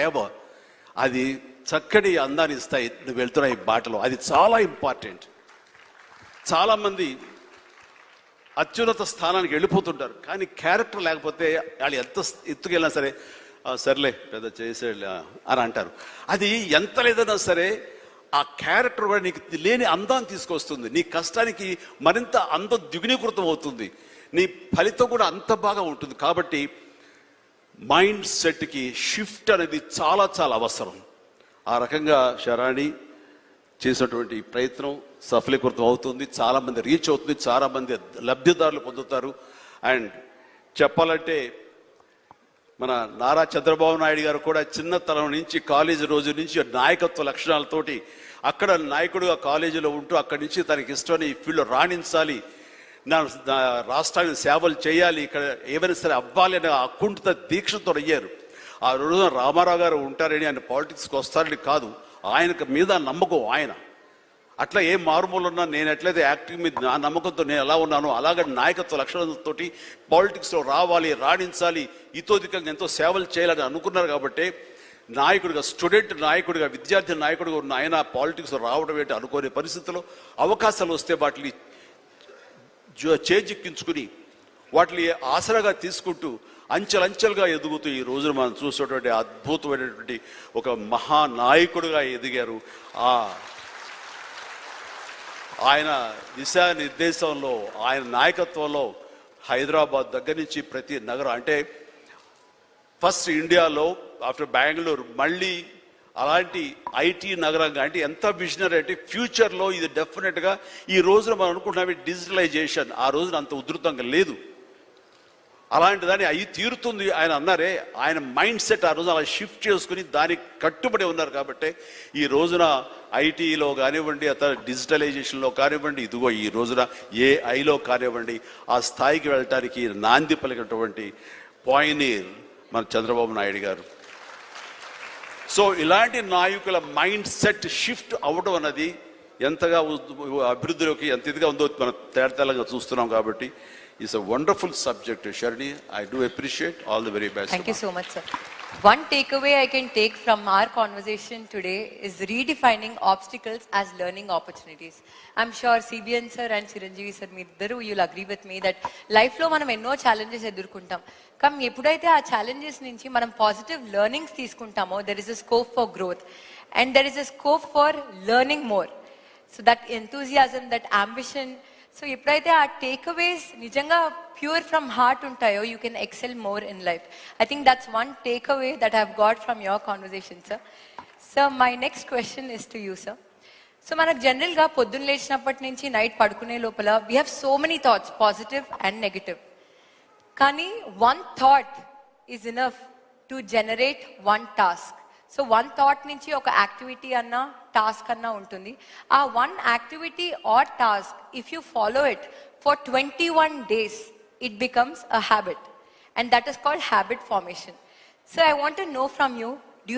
Ever, అది చక్కటి అందాన్ని ఇస్తాయి నువ్వు వెళ్తున్న ఈ బాటలో. అది చాలా ఇంపార్టెంట్. చాలామంది అత్యున్నత స్థానానికి వెళ్ళిపోతుంటారు, కానీ క్యారెక్టర్ లేకపోతే వాళ్ళు ఎంత ఎత్తుకెళ్ళినా సరే సర్లే పెద్ద చేసేళ్ళు అని అంటారు. అది ఎంత లేదన్నా సరే ఆ క్యారెక్టర్ కూడా నీకు లేని అందాన్ని తీసుకొస్తుంది. నీ కష్టానికి మరింత అందం ద్విగుణీకృతం అవుతుంది, నీ ఫలితం కూడా అంత బాగా ఉంటుంది. కాబట్టి మైండ్ సెట్కి షిఫ్ట్ అనేది చాలా చాలా అవసరం. ఆ రకంగా శరాణి చేసినటువంటి ప్రయత్నం సఫలీకృతం అవుతుంది, చాలామంది రీచ్ అవుతుంది, చాలామంది లబ్ధిదారులు పొందుతారు. అండ్ చెప్పాలంటే మన నారా చంద్రబాబు నాయుడు గారు కూడా చిన్నతనం నుంచి కాలేజీ రోజు నుంచి నాయకత్వ లక్షణాలతోటి అక్కడ నాయకుడుగా కాలేజీలో ఉంటూ అక్కడి నుంచి తనకి ఇష్టమైన ఈ ఫీల్డ్లో రాణించాలి, నా రాష్ట్రానికి సేవలు చేయాలి, ఇక్కడ ఏమైనా సరే అవ్వాలి అనే అకుంఠిత దీక్షతో అయ్యారు. ఆ రోజున రామారావు గారు ఉంటారని ఆయన పాలిటిక్స్కి వస్తారని కాదు, ఆయనకు మీద నమ్మకం. ఆయన అట్లా ఏ మారుమూలు ఉన్నా నేను ఎట్లయితే యాక్టింగ్ మీద నా నమ్మకంతో నేను ఎలా ఉన్నానో అలాగే నాయకత్వ లక్షణాలతో పాలిటిక్స్లో రావాలి, రాణించాలి, ఇతోధికంగా ఎంతో సేవలు చేయాలని అనుకున్నారు. కాబట్టి నాయకుడిగా, స్టూడెంట్ నాయకుడిగా, విద్యార్థి నాయకుడిగా ఉన్న ఆయన పాలిటిక్స్లో రావడం ఏంటి అనుకోని పరిస్థితుల్లో అవకాశాలు వస్తే వాటిని చేజిక్కించుకుని వాటిని ఆసరాగా తీసుకుంటూ అంచెలంచెలుగా ఎదుగుతూ ఈ రోజున మనం చూసేటువంటి అద్భుతమైనటువంటి ఒక మహానాయకుడిగా ఎదిగారు. ఆయన దిశానిర్దేశంలో, ఆయన నాయకత్వంలో హైదరాబాద్ దగ్గర నుంచి ప్రతి నగరం, అంటే ఫస్ట్ ఇండియాలో ఆఫ్టర్ బెంగళూరు మళ్ళీ అలాంటి ఐటీ నగరంగా, అంటే ఎంత విజనరీ అంటే ఫ్యూచర్లో ఇది డెఫినెట్గా ఈ రోజున మనం అనుకుంటున్నాం డిజిటలైజేషన్ ఆ రోజున అంత ఉధృతంగా లేదు, అలాంటి దాన్ని అవి తీరుతుంది ఆయన అన్నారే. ఆయన మైండ్ సెట్ ఆ రోజు అలా షిఫ్ట్ చేసుకుని దానికి కట్టుబడి ఉన్నారు. కాబట్టి ఈ రోజున ఐటీలో కానివ్వండి, అతను డిజిటలైజేషన్లో కానివ్వండి, ఇదిగో ఈ రోజున ఏఐలో కానివ్వండి, ఆ స్థాయికి వెళ్ళటానికి నాంది పలికినటువంటి పాయనీర్ మన చంద్రబాబు నాయుడు గారు. సో ఇలాంటి నాయకుల మైండ్ సెట్ షిఫ్ట్ అవ్వడం అన్నది ఎంతగా అభివృద్ధిలోకి ఎంత ఇదిగా ఉందో మనం తేటతెల్లంగా చూస్తున్నాం. కాబట్టి it's a wonderful subject, Sharni. I do appreciate. All the very best. Thank you so much, sir. One takeaway I can take from our conversation today is redefining obstacles as learning opportunities. I'm sure CBN sir and Chiranjeevi sir, meeddaru you'll agree with me that life lo manam enno challenges edurkuntam. Kam eppudaithe aa challenges nunchi manam positive learnings teeskuntamo, there is a scope for growth and there is a scope for learning more. So that enthusiasm, that ambition, so ఎప్పుడైతే ఆ takeaways నిజంగా pure from heart ఉంటాయో you can excel more in life. I think that's one takeaway that I have got from your conversation sir. Sir my next question is to you sir. So మనకు జనరల్గా పొద్దున్న లేచినప్పటి నుంచి night పడుకునే లోపల we have so many thoughts, positive and negative. కానీ one thought is enough to generate one task. So one thought నుంచి ఒక యాక్టివిటీ అన్నా టాస్క్ అన్నా ఉంటుంది. ఆ one activity are task if you follow it for 21 days it becomes a habit and that is called habit formation. So I want to know from you,